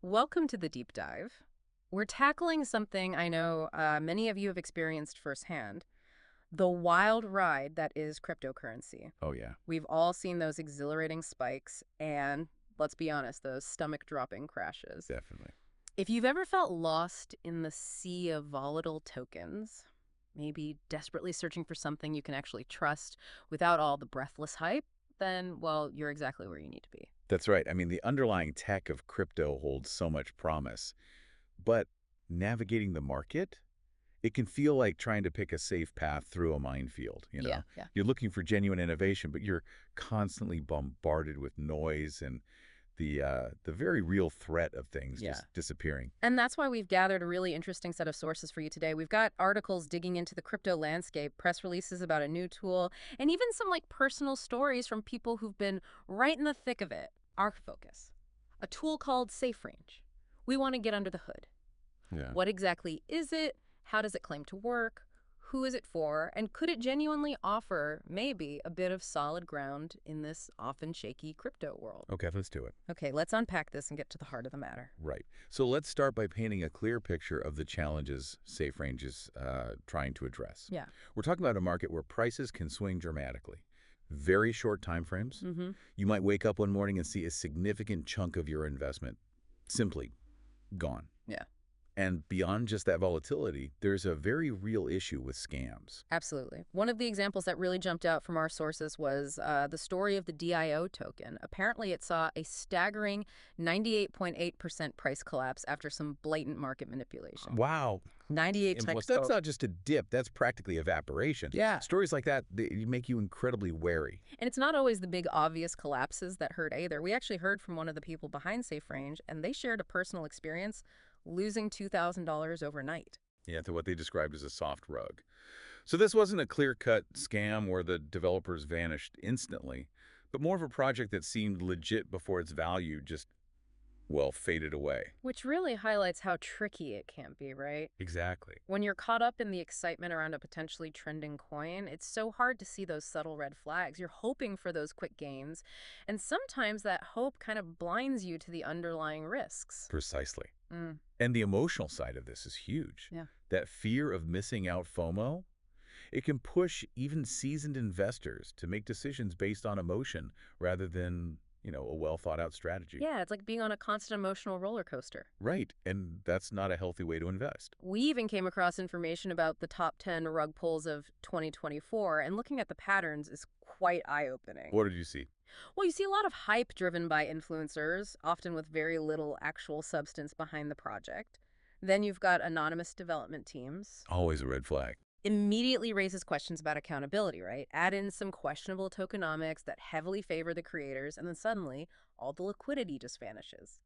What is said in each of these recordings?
Welcome to the deep dive. We're tackling something I know many of you have experienced firsthand, the wild ride that is cryptocurrency. Oh, yeah, We've all seen those exhilarating spikes and, let's be honest, those stomach-dropping crashes. definitely. If you've ever felt lost in the sea of volatile tokens, maybe desperately searching for something you can actually trust without all the breathless hype, then, well, you're exactly where you need to be. That's right. I mean, the underlying tech of crypto holds so much promise, but navigating the market, it can feel like trying to pick a safe path through a minefield, you Yeah, know? yeah. You're looking for genuine innovation, but you're constantly bombarded with noise and the very real threat of things Yeah. just disappearing. And that's why we've gathered a really interesting set of sources for you today. We've got articles digging into the crypto landscape, press releases about a new tool, and even some personal stories from people who've been right in the thick of it. Our focus, a tool called SafeRange. We want to get under the hood. Yeah. What exactly is it? How does it claim to work? Who is it for? And could it genuinely offer maybe a bit of solid ground in this often shaky crypto world? Okay, let's do it. Okay, let's unpack this and get to the heart of the matter. Right. So let's start by painting a clear picture of the challenges SafeRange is trying to address. Yeah. We're talking about a market where prices can swing dramatically. Very short time frames. Mm-hmm. You might wake up one morning and see a significant chunk of your investment simply gone. Yeah. And beyond just that volatility, there's a very real issue with scams. Absolutely. One of the examples that really jumped out from our sources was the story of the DIO token. Apparently, it saw a staggering 98.8% price collapse after some blatant market manipulation. Wow. 98 And that's not just a dip, that's practically evaporation. Yeah. Stories like that, they make you incredibly wary. And it's not always the big obvious collapses that hurt either. We actually heard from one of the people behind SafeRange, and they shared a personal experience losing $2,000 overnight. Yeah, to what they described as a soft rug. So this wasn't a clear-cut scam where the developers vanished instantly, but more of a project that seemed legit before its value just, well, faded away. Which really highlights how tricky it can be, right? Exactly. When you're caught up in the excitement around a potentially trending coin, it's so hard to see those subtle red flags. You're hoping for those quick gains, and sometimes that hope kind of blinds you to the underlying risks. Precisely. Mm, And the emotional side of this is huge. yeah. That fear of missing out FOMO, it can push even seasoned investors to make decisions based on emotion rather than, a well-thought-out strategy. Yeah, it's like being on a constant emotional roller coaster. Right, and that's not a healthy way to invest. We even came across information about the top 10 rug pulls of 2024, and looking at the patterns is quite eye-opening. What did you see? Well, you see a lot of hype driven by influencers, often with very little actual substance behind the project. Then you've got anonymous development teams. Always a red flag. Immediately raises questions about accountability, right? Add in some questionable tokenomics that heavily favor the creators, and then suddenly all the liquidity just vanishes.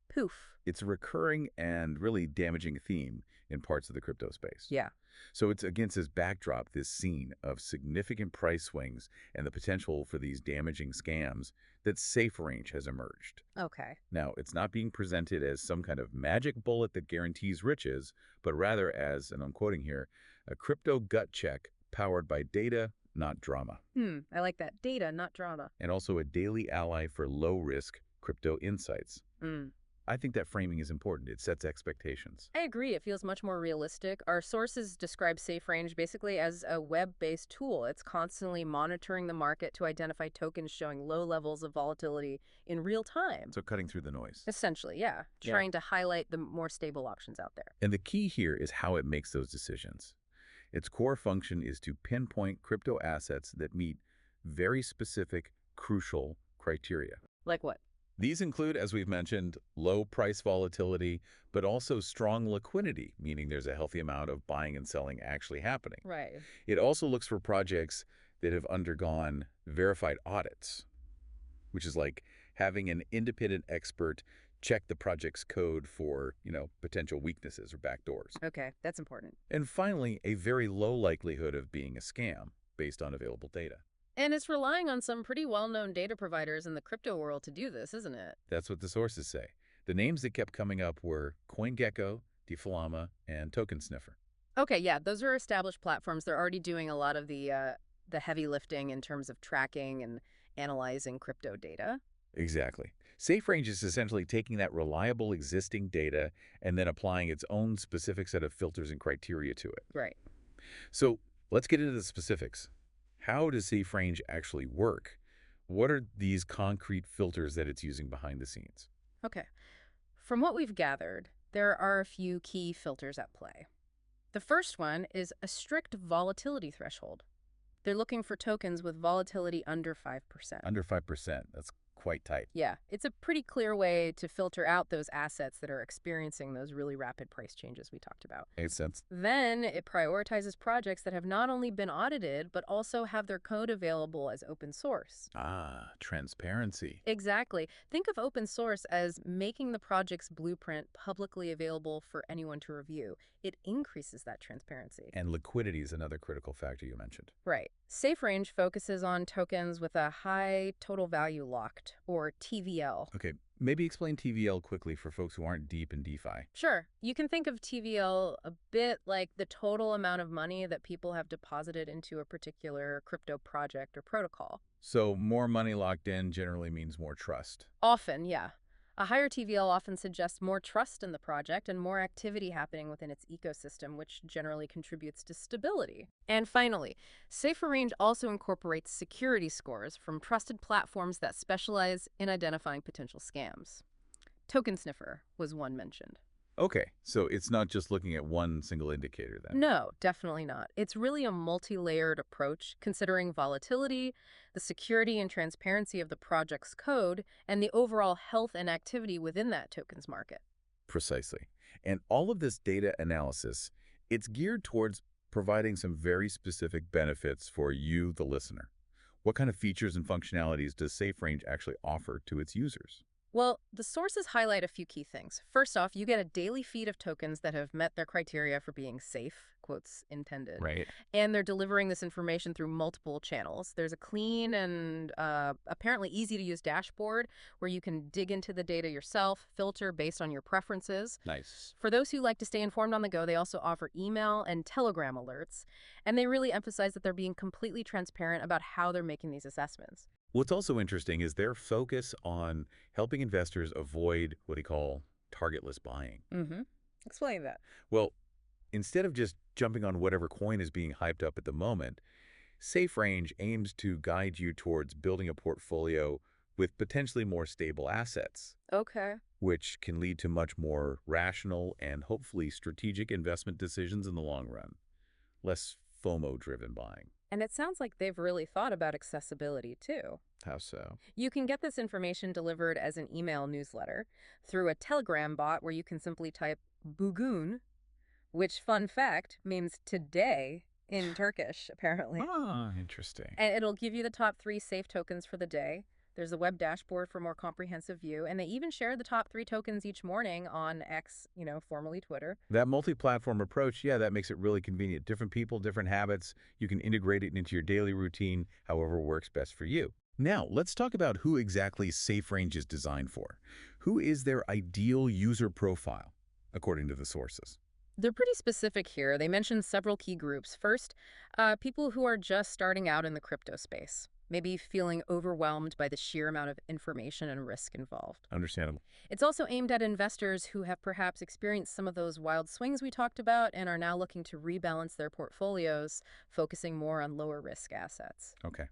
Poof. It's a recurring and really damaging theme in parts of the crypto space. Yeah. So it's against this backdrop, this scene of significant price swings and the potential for these damaging scams, that SafeRange has emerged. Okay. Now, it's not being presented as some kind of magic bullet that guarantees riches, but rather as, and I'm quoting here, a crypto gut check powered by data, not drama, I like that. Data, not drama. and also a daily ally for low-risk crypto insights. I think that framing is important. It sets expectations. I agree. It feels much more realistic. Our sources describe SafeRange basically as a web-based tool. It's constantly monitoring the market to identify tokens showing low levels of volatility in real time. So cutting through the noise. Essentially, yeah. Trying to highlight the more stable options out there. And the key here is how it makes those decisions. Its core function is to pinpoint crypto assets that meet very specific, crucial criteria. Like what? These include, as we've mentioned, low price volatility, but also strong liquidity, meaning there's a healthy amount of buying and selling actually happening. Right. It also looks for projects that have undergone verified audits, which is like having an independent expert check the project's code for, potential weaknesses or backdoors. Okay, that's important. And finally, a very low likelihood of being a scam based on available data. And it's relying on some pretty well-known data providers in the crypto world to do this, isn't it? That's what the sources say. The names that kept coming up were CoinGecko, Deflama, and Token Sniffer. Okay, yeah, those are established platforms. They're already doing a lot of the heavy lifting in terms of tracking and analyzing crypto data. Exactly. SafeRange is essentially taking that reliable existing data and then applying its own specific set of filters and criteria to it. Right. So let's get into the specifics. How does SafeRange actually work? What are these concrete filters that it's using behind the scenes? Okay. From what we've gathered, there are a few key filters at play. The first one is a strict volatility threshold. They're looking for tokens with volatility under 5%. Under 5%. That's quite tight. Yeah, it's a pretty clear way to filter out those assets that are experiencing those really rapid price changes we talked about. Makes sense. Then it prioritizes projects that have not only been audited, but also have their code available as open source. Ah, transparency. Exactly. Think of open source as making the project's blueprint publicly available for anyone to review. It increases that transparency. And liquidity is another critical factor you mentioned. Right. SafeRange focuses on tokens with a high total value locked, or TVL. Okay, maybe explain TVL quickly for folks who aren't deep in DeFi. Sure, you can think of TVL a bit like the total amount of money that people have deposited into a particular crypto project or protocol. So more money locked in generally means more trust. Often, yeah. A higher TVL often suggests more trust in the project and more activity happening within its ecosystem, which generally contributes to stability. And finally, SafeRange also incorporates security scores from trusted platforms that specialize in identifying potential scams. Token Sniffer was one mentioned. Okay, so it's not just looking at one single indicator then. No, definitely not. It's really a multi-layered approach, considering volatility, the security and transparency of the project's code, and the overall health and activity within that tokens market. Precisely. And all of this data analysis, it's geared towards providing some very specific benefits for you, the listener. What kind of features and functionalities does SafeRange actually offer to its users? Well, the sources highlight a few key things. First off, you get a daily feed of tokens that have met their criteria for being safe, quotes intended. Right. And they're delivering this information through multiple channels. There's a clean and apparently easy to use dashboard where you can dig into the data yourself, filter based on your preferences. Nice. For those who like to stay informed on the go, they also offer email and Telegram alerts. And they really emphasize that they're being completely transparent about how they're making these assessments. What's also interesting is their focus on helping investors avoid what they call targetless buying. Mm-hmm. Explain that. Well, instead of just jumping on whatever coin is being hyped up at the moment, SafeRange aims to guide you towards building a portfolio with potentially more stable assets, Okay. which can lead to much more rational and hopefully strategic investment decisions in the long run. Less FOMO-driven buying. And it sounds like they've really thought about accessibility, too. How so? You can get this information delivered as an email newsletter through a Telegram bot where you can simply type "bugün," which, fun fact, means today in Turkish, apparently. Ah, interesting. And it'll give you the top 3 safe tokens for the day. There's a web dashboard for more comprehensive view, and they even share the top 3 tokens each morning on X, formerly Twitter. That multi-platform approach, yeah, that makes it really convenient. Different people, different habits. You can integrate it into your daily routine, however works best for you. Now, let's talk about who exactly SafeRange is designed for. Who is their ideal user profile, according to the sources? They're pretty specific here. They mention several key groups. First, people who are just starting out in the crypto space, maybe feeling overwhelmed by the sheer amount of information and risk involved. Understandable. It's also aimed at investors who have perhaps experienced some of those wild swings we talked about and are now looking to rebalance their portfolios, focusing more on lower risk assets. Okay.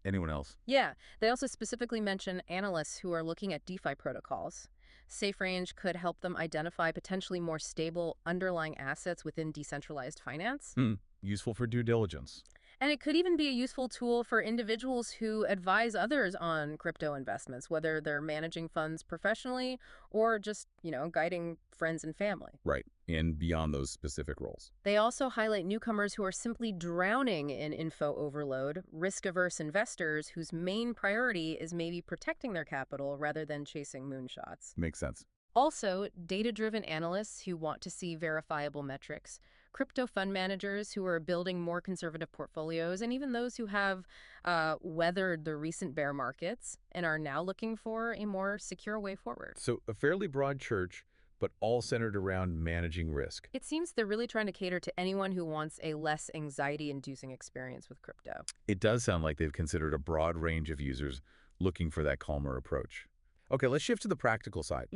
Anyone else? Yeah, they also specifically mention analysts who are looking at DeFi protocols. SafeRange could help them identify potentially more stable underlying assets within decentralized finance. Useful for due diligence. And it could even be a useful tool for individuals who advise others on crypto investments, whether they're managing funds professionally or just, guiding friends and family. Right. And beyond those specific roles. They also highlight newcomers who are simply drowning in info overload, risk-averse investors whose main priority is maybe protecting their capital rather than chasing moonshots. Makes sense. Also, data-driven analysts who want to see verifiable metrics, crypto fund managers who are building more conservative portfolios, and even those who have weathered the recent bear markets and are now looking for a more secure way forward. So a fairly broad church, but all centered around managing risk. It seems they're really trying to cater to anyone who wants a less anxiety-inducing experience with crypto. It does sound like they've considered a broad range of users looking for that calmer approach. Okay, let's shift to the practical side.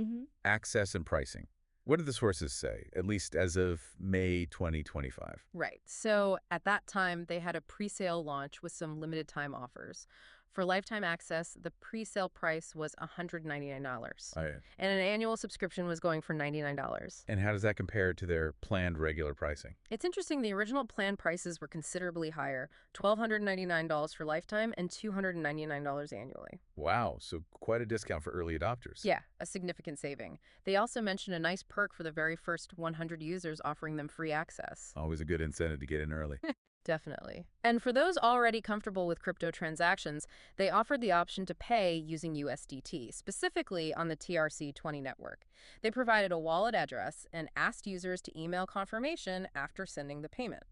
Access and pricing. What did the sources say, at least as of May 2025? Right. So at that time, they had a pre-sale launch with some limited time offers. For lifetime access, the pre-sale price was $199, I, and an annual subscription was going for $99. and how does that compare to their planned regular pricing? It's interesting, the original plan prices were considerably higher, $1,299 for lifetime and $299 annually. Wow, so quite a discount for early adopters. Yeah, a significant saving. They also mentioned a nice perk for the very first 100 users, offering them free access. Always a good incentive to get in early. Definitely. And for those already comfortable with crypto transactions, they offered the option to pay using USDT, specifically on the TRC20 network. They provided a wallet address and asked users to email confirmation after sending the payment.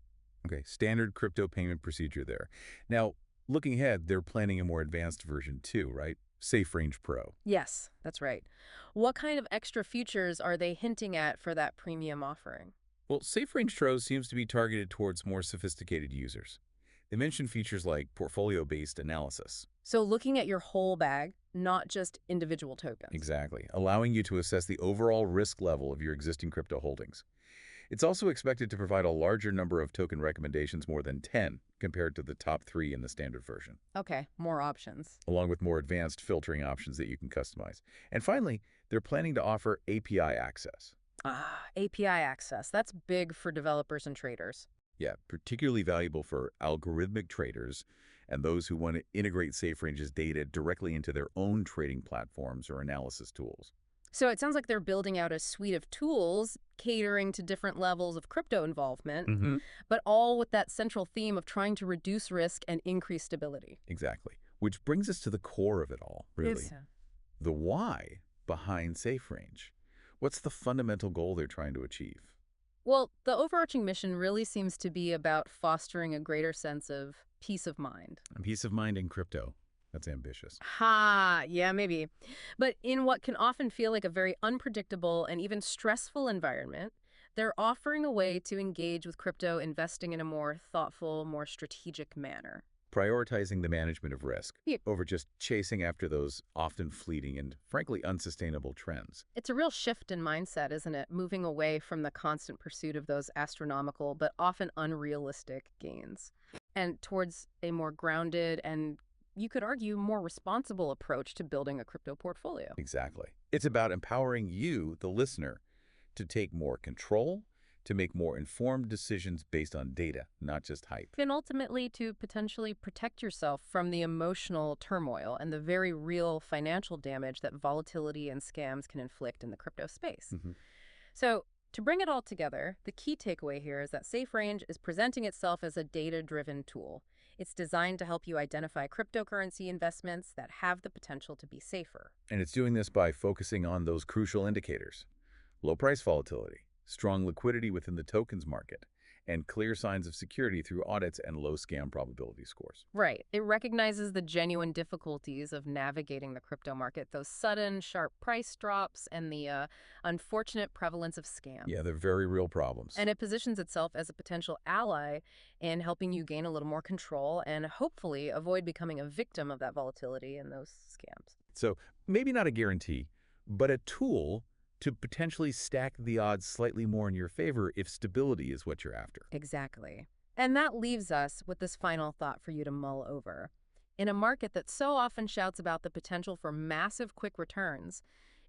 Okay, standard crypto payment procedure there. Now, looking ahead, they're planning a more advanced version too, right? SafeRange Pro. Yes, that's right. What kind of extra features are they hinting at for that premium offering? Well, SafeRange Pro seems to be targeted towards more sophisticated users. They mention features like portfolio-based analysis. So looking at your whole bag, not just individual tokens. Exactly, allowing you to assess the overall risk level of your existing crypto holdings. It's also expected to provide a larger number of token recommendations, more than 10, compared to the top 3 in the standard version, Okay, more options. along with more advanced filtering options that you can customize. And finally, they're planning to offer API access. API access. That's big for developers and traders. Yeah, particularly valuable for algorithmic traders and those who want to integrate SafeRange's data directly into their own trading platforms or analysis tools. So it sounds like they're building out a suite of tools catering to different levels of crypto involvement, but all with that central theme of trying to reduce risk and increase stability. Exactly. Which brings us to the core of it all, really. The why behind SafeRange. What's the fundamental goal they're trying to achieve? Well, the overarching mission really seems to be about fostering a greater sense of peace of mind. And peace of mind in crypto. That's ambitious. Yeah, maybe. But in what can often feel like a very unpredictable and even stressful environment, they're offering a way to engage with crypto investing in a more thoughtful, more strategic manner. Prioritizing the management of risk Yeah. over just chasing after those often fleeting and, frankly, unsustainable trends. It's a real shift in mindset, isn't it? Moving away from the constant pursuit of those astronomical but often unrealistic gains and towards a more grounded and, you could argue, more responsible approach to building a crypto portfolio. Exactly. It's about empowering you, the listener, to take more control, to make more informed decisions based on data, not just hype. And ultimately to potentially protect yourself from the emotional turmoil and the very real financial damage that volatility and scams can inflict in the crypto space. So to bring it all together, the key takeaway here is that SafeRange is presenting itself as a data-driven tool. It's designed to help you identify cryptocurrency investments that have the potential to be safer. And it's doing this by focusing on those crucial indicators: low price volatility, strong liquidity within the tokens market, and clear signs of security through audits and low scam probability scores. Right. It recognizes the genuine difficulties of navigating the crypto market, those sudden, sharp price drops, and the unfortunate prevalence of scams. Yeah, they're very real problems. And it positions itself as a potential ally in helping you gain a little more control and hopefully avoid becoming a victim of that volatility and those scams. So maybe not a guarantee, but a tool to potentially stack the odds slightly more in your favor if stability is what you're after. Exactly. And that leaves us with this final thought for you to mull over. In a market that so often shouts about the potential for massive quick returns,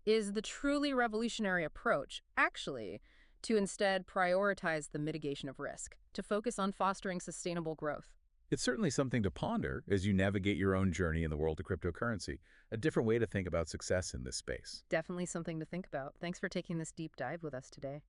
is the truly revolutionary approach actually to instead prioritize the mitigation of risk, to focus on fostering sustainable growth? It's certainly something to ponder as you navigate your own journey in the world of cryptocurrency, a different way to think about success in this space. Definitely something to think about. Thanks for taking this deep dive with us today.